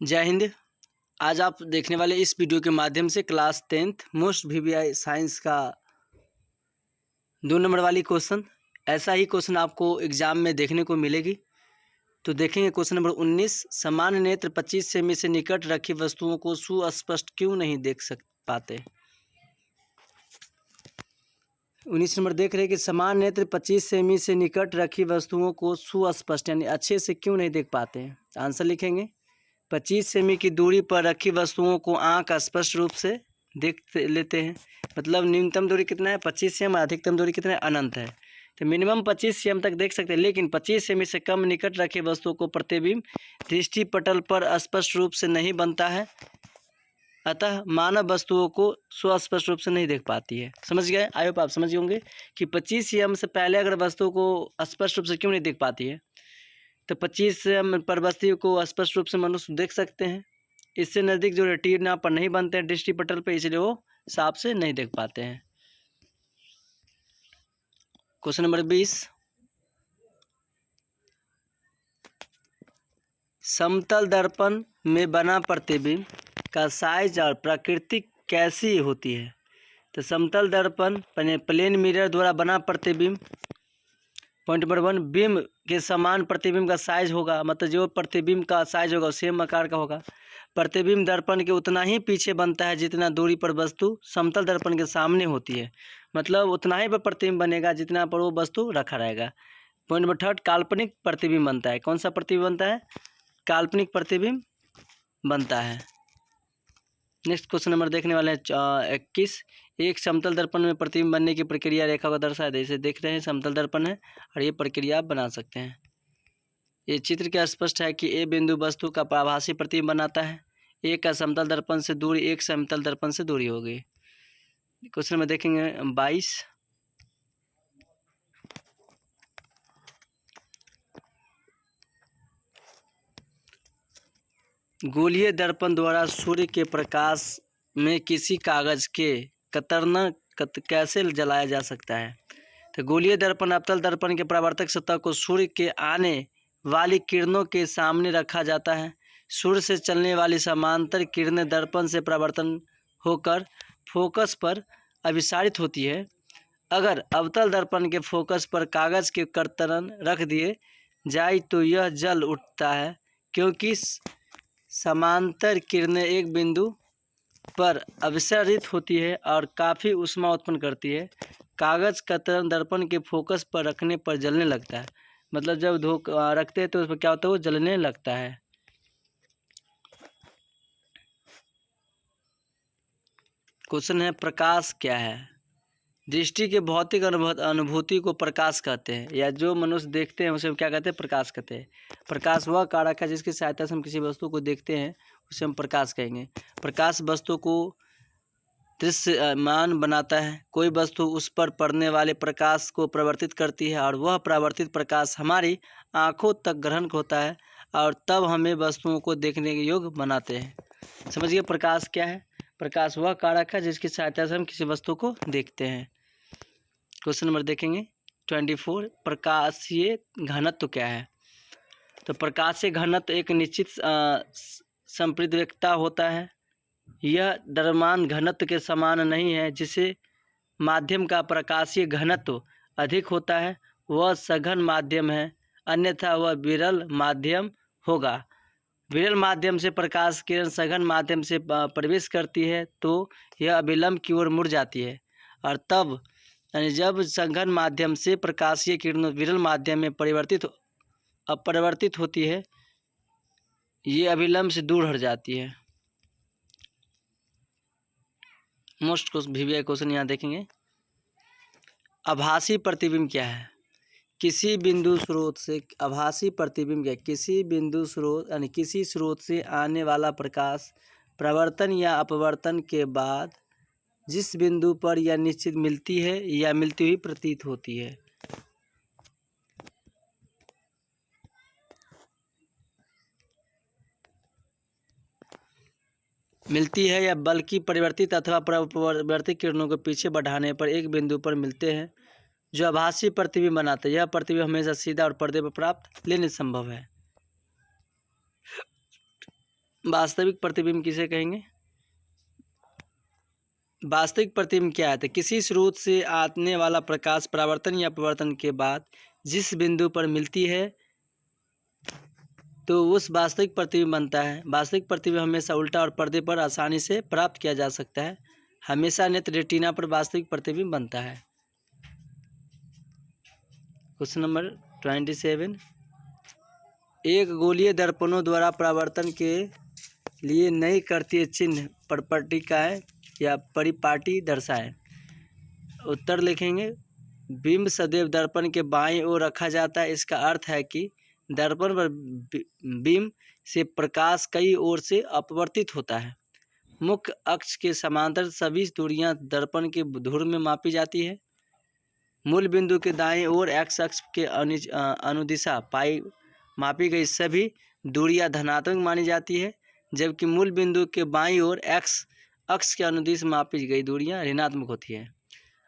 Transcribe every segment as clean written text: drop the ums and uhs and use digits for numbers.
जय हिंद। आज आप देखने वाले इस वीडियो के माध्यम से class 10th most VVI science का 2 नंबर वाली क्वेश्चन, ऐसा ही क्वेश्चन आपको एग्जाम में देखने को मिलेगी। तो देखेंगे क्वेश्चन नंबर 19। समान नेत्र 25 सेमी से निकट रखी वस्तुओं को सुस्पष्ट क्यों नहीं देख पाते। 19 नंबर देख रहे हैं कि समान नेत्र 25 सेमी से निकट रखी वस्तुओं को सुस्पष्ट यानी अच्छे से क्यों नहीं देख पाते हैं। आंसर लिखेंगे 25 सेमी की दूरी पर रखी वस्तुओं को आंख स्पष्ट रूप से देख लेते हैं। मतलब न्यूनतम दूरी कितना है 25 सेमी, अधिकतम दूरी कितना है अनंत है। तो मिनिमम 25 सेमी तक देख सकते हैं, लेकिन 25 सेमी से कम निकट रखे वस्तुओं को प्रतिबिंब दृष्टि पटल पर स्पष्ट रूप से नहीं बनता है, अतः मानव वस्तुओं को सुस्पष्ट रूप से नहीं देख पाती है। समझ गए? आई होप आप समझ होंगे कि 25 सेमी से पहले अगर वस्तुओं को स्पष्ट रूप से क्यों नहीं देख पाती है। तो 25 पर वस्तु को स्पष्ट रूप से मनुष्य देख सकते हैं। इससे नज़दीक जो रेटिना पर नहीं बनते हैं दृष्टि पटल पर, इसलिए वो साफ से नहीं देख पाते हैं। Question number 20। समतल दर्पण में बना प्रतिबिंब का साइज और प्रकृति कैसी होती है। तो समतल दर्पण प्लेन मिरर द्वारा बना प्रतिबिंब, पॉइंट नंबर 1, बिंब के समान प्रतिबिंब का साइज होगा। मतलब जो प्रतिबिंब का साइज होगा सेम आकार का होगा। प्रतिबिंब दर्पण के उतना ही पीछे बनता है जितना दूरी पर वस्तु समतल दर्पण के सामने होती है। मतलब उतना ही पर प्रतिबिंब बनेगा जितना पर वो वस्तु रखा रहेगा। पॉइंट नंबर 3, काल्पनिक प्रतिबिंब बनता है। कौन सा प्रतिबिंब बनता है? काल्पनिक प्रतिबिंब बनता है। नेक्स्ट क्वेश्चन नंबर देखने वाले हैं 21। एक समतल दर्पण में प्रतिबिंब बनने की प्रक्रिया रेखा को दर्शाए। जैसे देख रहे हैं समतल दर्पण है और ये प्रक्रिया आप बना सकते हैं। ये चित्र क्या स्पष्ट है कि ए बिंदु वस्तु का आभासी प्रतिबिंब बनाता है। ए का समतल दर्पण से दूरी एक समतल दर्पण से दूरी होगी। क्वेश्चन में देखेंगे 22। गोलीय दर्पण द्वारा सूर्य के प्रकाश में किसी कागज के कतरन कैसे जलाया जा सकता है। तो गोलीय दर्पण अवतल दर्पण के परावर्तक सतह को सूर्य के आने वाली किरणों के सामने रखा जाता है। सूर्य से चलने वाली समांतर किरणें दर्पण से परावर्तन होकर फोकस पर अभिसारित होती है। अगर अवतल दर्पण के फोकस पर कागज के कर्तन रख दिए जाए तो यह जल उठता है, क्योंकि समांतर किरणें एक बिंदु पर अभिसारित होती है और काफ़ी ऊष्मा उत्पन्न करती है। कागज का तरंग दर्पण के फोकस पर रखने पर जलने लगता है। मतलब जब रखते हैं तो उसमें क्या होता है, वो जलने लगता है। क्वेश्चन है प्रकाश क्या है। दृष्टि के भौतिक अनुभूति को प्रकाश कहते हैं, या जो मनुष्य देखते हैं उसे हम क्या कहते हैं? प्रकाश कहते हैं। प्रकाश वह कारक है जिसकी सहायता से हम किसी वस्तु को देखते हैं, उसे हम प्रकाश कहेंगे। प्रकाश वस्तु को दृश्यमान बनाता है। कोई वस्तु उस पर पड़ने वाले प्रकाश को प्रवर्तित करती है और वह परावर्तित प्रकाश हमारी आँखों तक ग्रहण होता है और तब हमें वस्तुओं को देखने के योग्य बनाते हैं। समझिए प्रकाश क्या है। प्रकाश वह कारक है जिसकी सहायता से हम किसी वस्तु को देखते हैं। क्वेश्चन नंबर देखेंगे 24। प्रकाशीय घनत्व क्या है। तो प्रकाशीय घनत्व एक निश्चित संपृक्तता होता है। यह द्रव्यमान घनत्व के समान नहीं है। जिसे माध्यम का प्रकाशीय घनत्व अधिक होता है वह सघन माध्यम है, अन्यथा वह विरल माध्यम होगा। विरल माध्यम से प्रकाश किरण सघन माध्यम से प्रवेश करती है तो यह अभिलंब की ओर मुड़ जाती है, और तब यानी जब सघन माध्यम से प्रकाशीय किरण विरल माध्यम में अपरिवर्तित होती है, ये अभिलंब से दूर हट जाती है। मोस्ट वीवीआई क्वेश्चन यहाँ देखेंगे। आभासी प्रतिबिंब क्या है। किसी बिंदु स्रोत से आभासी प्रतिबिंब क्या है? किसी बिंदु स्रोत यानी किसी स्रोत से आने वाला प्रकाश प्रवर्तन या अपवर्तन के बाद जिस बिंदु पर यह निश्चित मिलती है या मिलती हुई प्रतीत होती है। मिलती है या बल्कि परिवर्तित अथवा परावर्तित किरणों को पीछे बढ़ाने पर एक बिंदु पर मिलते हैं जो आभासी प्रतिबिंब बनाते हैं। यह प्रतिबिंब हमेशा सीधा और पर्दे पर प्राप्त लेने संभव है। वास्तविक प्रतिबिंब किसे कहेंगे? वास्तविक प्रतिबिंब क्या है? तो किसी स्रोत से आने वाला प्रकाश परावर्तन या अपवर्तन के बाद जिस बिंदु पर मिलती है तो उस वास्तविक प्रतिबिंब बनता है। वास्तविक प्रतिबिंब हमेशा उल्टा और पर्दे पर आसानी से प्राप्त किया जा सकता है। हमेशा नेत्र रेटिना पर वास्तविक प्रतिबिंब बनता है। Question number 27। एक गोलीय दर्पणों द्वारा परावर्तन के लिए नई कर्तीय चिन्ह प्रपट्टिकाएँ या परिपाटी दर्शाएं। उत्तर लिखेंगे, बिंब सदैव दर्पण के बाईं ओर रखा जाता है। इसका अर्थ है कि दर्पण पर बिंब से प्रकाश कई ओर से अपवर्तित होता है। मुख्य अक्ष के समांतर सभी दूरियां दर्पण के धुर में मापी जाती है। मूल बिंदु के दाईं ओर एक्स अक्ष के अनुदिशा पाई मापी गई सभी दूरियां धनात्मक मानी जाती है, जबकि मूल बिंदु के बाईं ओर एक्स अक्ष के अनुदिश मापी गई दूरियां ऋणात्मक होती है।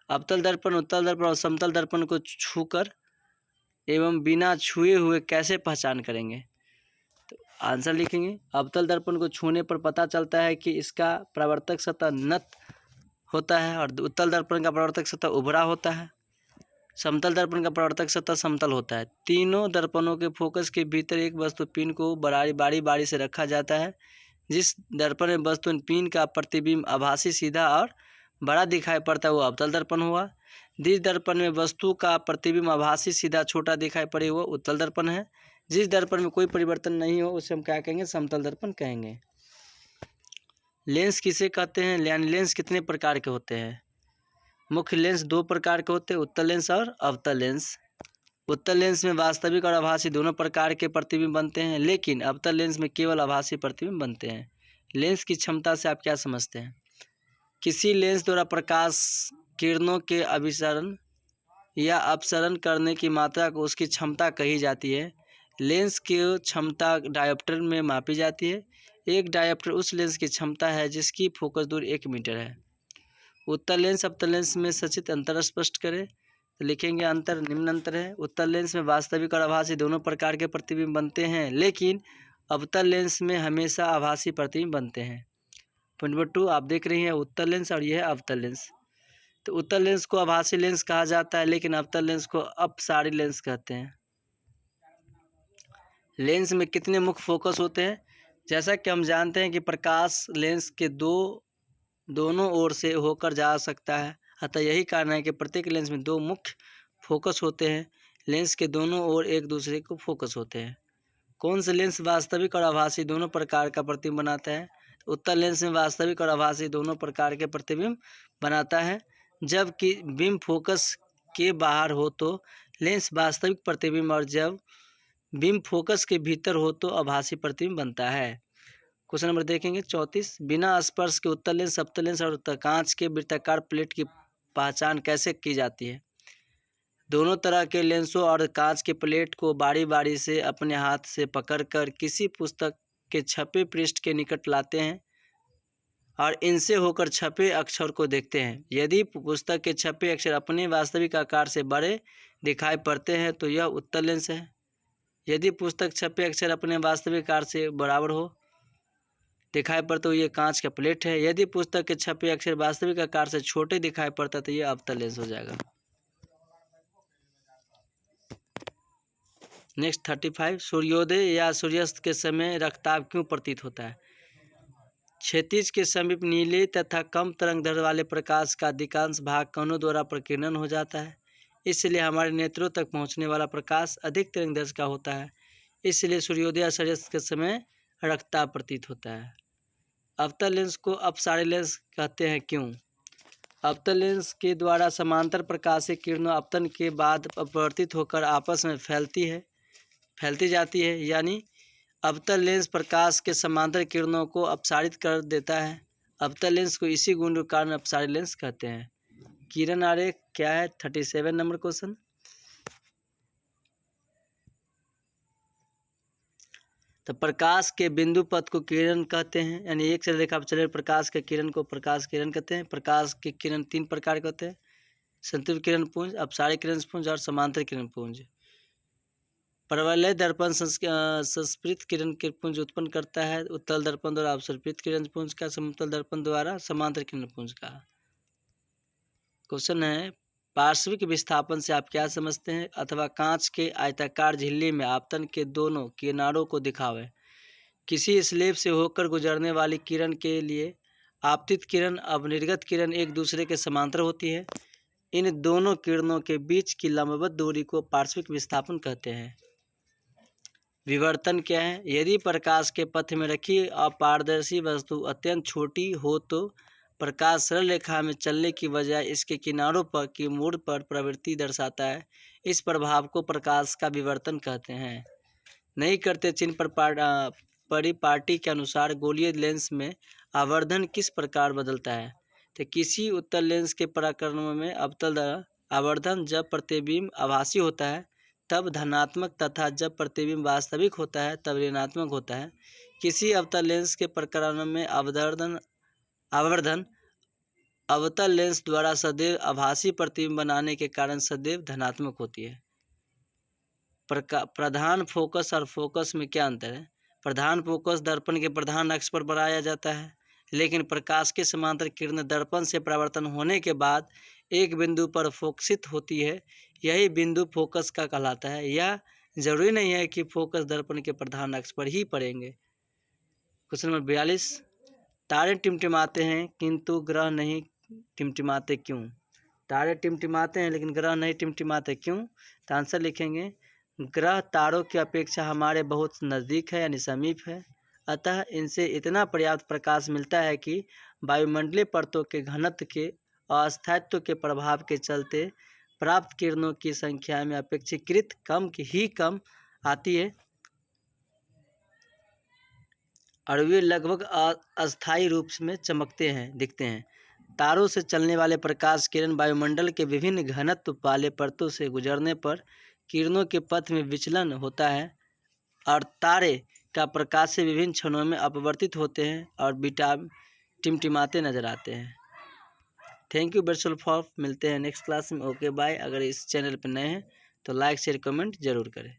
अवतल दर्पण, उत्तल दर्पण और समतल दर्पण को छूकर एवं बिना छुए हुए कैसे पहचान करेंगे? तो आंसर लिखेंगे, अवतल दर्पण को छूने पर पता चलता है कि इसका परावर्तक सतह नत होता है और उत्तल दर्पण का परावर्तक सतह उभरा होता है। समतल दर्पण का परावर्तक सतह समतल होता है। तीनों दर्पणों के फोकस के भीतर एक वस्तु पिन को बारी बारी से रखा जाता है। जिस दर्पण में वस्तु पिन का प्रतिबिंब आभासी सीधा और बड़ा दिखाई पड़ता है वो अवतल दर्पण हुआ। जिस दर्पण में वस्तु का प्रतिबिंब आभासी सीधा छोटा दिखाई पड़े वो उत्तल दर्पण है। जिस दर्पण में कोई परिवर्तन नहीं हो उसे हम क्या कहेंगे? समतल दर्पण कहेंगे। लेंस किसे कहते हैं? लेंस कितने प्रकार के होते हैं? मुख्य लेंस दो प्रकार के होते हैं, उत्तल लेंस और अवतल लेंस। उत्तल लेंस में वास्तविक और आभासी दोनों प्रकार के प्रतिबिंब बनते हैं, लेकिन अवतल लेंस में केवल आभासी प्रतिबिंब बनते हैं। लेंस की क्षमता से आप क्या समझते हैं? किसी लेंस द्वारा प्रकाश किरणों के अभिसरण या अपसरण करने की मात्रा को उसकी क्षमता कही जाती है। लेंस की क्षमता डायोप्टर में मापी जाती है। एक डायोप्टर उस लेंस की क्षमता है जिसकी फोकस दूरी 1 मीटर है। उत्तल लेंस अवतल लेंस में सचित अंतर स्पष्ट करें। तो लिखेंगे, अंतर निम्न अंतर है। उत्तल लेंस में वास्तविक और आभासी दोनों प्रकार के प्रतिबिंब बनते हैं, लेकिन अवतल लेंस में हमेशा आभासी प्रतिबिंब बनते हैं। पॉइंट नंबर 2 आप देख रहे हैं, उत्तल लेंस और यह है अवतल लेंस। तो उत्तल लेंस को आभासी लेंस कहा जाता है, लेकिन अवतल लेंस को अपसारी लेंस कहते हैं। लेंस में कितने मुख्य फोकस होते हैं? जैसा कि हम जानते हैं कि प्रकाश लेंस के दोनों ओर से होकर जा सकता है, अतः यही कारण है कि प्रत्येक लेंस में 2 मुख्य फोकस होते हैं। लेंस के दोनों ओर एक दूसरे को फोकस होते हैं। कौन सा लेंस वास्तविक और आभासी दोनों प्रकार का प्रतिबिंब बनाता है? उत्तल लेंस में वास्तविक और आभासी दोनों प्रकार के प्रतिबिंब बनाता है। जबकि बिंब फोकस के बाहर हो तो लेंस वास्तविक प्रतिबिंब और जब बिंब फोकस के भीतर हो तो आभासी प्रतिबिंब बनता है। क्वेश्चन नंबर देखेंगे 34। बिना स्पर्श के उत्तल लेंस, अवतल लेंस और कांच के वृत्ताकार प्लेट की पहचान कैसे की जाती है? दोनों तरह के लेंसों और कांच के प्लेट को बारी बारी से अपने हाथ से पकड़कर किसी पुस्तक के छपे पृष्ठ के निकट लाते हैं और इनसे होकर छपे अक्षर को देखते हैं। यदि पुस्तक के छपे अक्षर अपने वास्तविक आकार से बड़े दिखाई पड़ते हैं तो यह उत्तल लेंस है। यदि पुस्तक छपे अक्षर अपने वास्तविक आकार से बराबर हो दिखाई पड़ते तो ये कांच का प्लेट है। यदि पुस्तक के छपे अक्षर वास्तविक आकार से छोटे दिखाई पड़ता तो ये अवतल लेंस हो जाएगा। नेक्स्ट 35। सूर्योदय या सूर्यास्त के समय रक्तताप क्यों प्रतीत होता है? क्षितिज के समीप नीले तथा कम तरंग दैर्ध्य वाले प्रकाश का अधिकांश भाग कणों द्वारा प्रकीर्णन हो जाता है, इसलिए हमारे नेत्रों तक पहुंचने वाला प्रकाश अधिक तरंग दैर्ध्य का होता है। इसलिए सूर्योदय या सूर्यास्त के समय रक्तताप प्रतीत होता है। अवतल लेंस को अपसारी लेंस कहते हैं, क्यों? अवतल लेंस के द्वारा समांतर प्रकाशीय किरणों अपतन के बाद अपवर्तित होकर आपस में फैलती जाती है, यानी अवतल लेंस प्रकाश के समांतर किरणों को अपसारित कर देता है। अवतल लेंस को इसी गुण के कारण अपसारी लेंस कहते हैं। किरण आरेख क्या है? 37 नंबर क्वेश्चन। तो प्रकाश के बिंदु पथ को किरण कहते हैं, यानी एक से रेखा पर चले प्रकाश के किरण को प्रकाश किरण कहते हैं। प्रकाश के किरण 3 प्रकार के होते हैं, संतृप्त किरण पुंज, अपसारी किरण पुंज और समांतर किरण पुंज। परवलय दर्पण संस्कृत किरण के पुंज उत्पन्न करता है। उत्तल दर्पण द्वारा अवसर्पित किरण पुंज का, समतल दर्पण द्वारा समांतर किरण पुंज का। क्वेश्चन है, पार्श्विक विस्थापन से आप क्या समझते हैं? अथवा कांच के आयताकार झिल्ली में आपतन के दोनों किनारों को दिखावे। किसी स्लेब से होकर गुजरने वाली किरण के लिए आपतित किरण अब निर्गत किरण एक दूसरे के समांतर होती है। इन दोनों किरणों के बीच की लंबवत दूरी को पार्श्विक विस्थापन कहते हैं। विवर्तन क्या है? यदि प्रकाश के पथ में रखी अपारदर्शी वस्तु अत्यंत छोटी हो तो प्रकाश सरल रेखा में चलने की बजाय इसके किनारों पर की मोड़ पर प्रवृत्ति दर्शाता है। इस प्रभाव को प्रकाश का विवर्तन कहते हैं। नहीं करते चिन्ह पर परिपाटी के अनुसार गोलीय लेंस में आवर्धन किस प्रकार बदलता है? तो किसी उत्तल लेंस के पराक्रम में अवतल आवर्धन जब प्रतिबिंब आभासी होता है तब धनात्मक तथा जब प्रतिबिंब वास्तविक होता है तब ऋणात्मक होता है। किसी अवतल लेंस के प्रकरण में आवर्धन अवतल लेंस द्वारा सदैव आभासी प्रतिबिंब बनाने के कारण सदैव धनात्मक होती है। प्रधान फोकस और फोकस में क्या अंतर है? प्रधान फोकस दर्पण के प्रधान अक्ष पर बनाया जाता है, लेकिन प्रकाश के समांतर किरण दर्पण से परावर्तन होने के बाद एक बिंदु पर फोकसित होती है। यही बिंदु फोकस का कहलाता है। यह जरूरी नहीं है कि फोकस दर्पण के प्रधान अक्ष पर ही पड़ेंगे। क्वेश्चन नंबर 42, तारे टिमटिमाते हैं किंतु ग्रह नहीं टिमटिमाते क्यों? तारे टिमटिमाते हैं लेकिन ग्रह नहीं टिमटिमाते क्यों? तो आंसर लिखेंगे, ग्रह तारों की अपेक्षा हमारे बहुत नज़दीक है यानी समीप है, अतः इनसे इतना पर्याप्त प्रकाश मिलता है कि वायुमंडलीय परतों के घनत्व के अस्थायित्व के प्रभाव के चलते प्राप्त किरणों की संख्या में अपेक्षाकृत कम आती है और वे लगभग अस्थायी रूप में दिखते हैं। तारों से चलने वाले प्रकाश किरण वायुमंडल के विभिन्न घनत्व वाले परतों से गुजरने पर किरणों के पथ में विचलन होता है और तारे का प्रकाश से विभिन्न क्षणों में अपवर्तित होते हैं और टिमटिमाते नजर आते हैं। थैंक यू बेस्ट फॉर, मिलते हैं नेक्स्ट क्लास में। Okay bye. अगर इस चैनल पर नए हैं तो लाइक शेयर कमेंट जरूर करें।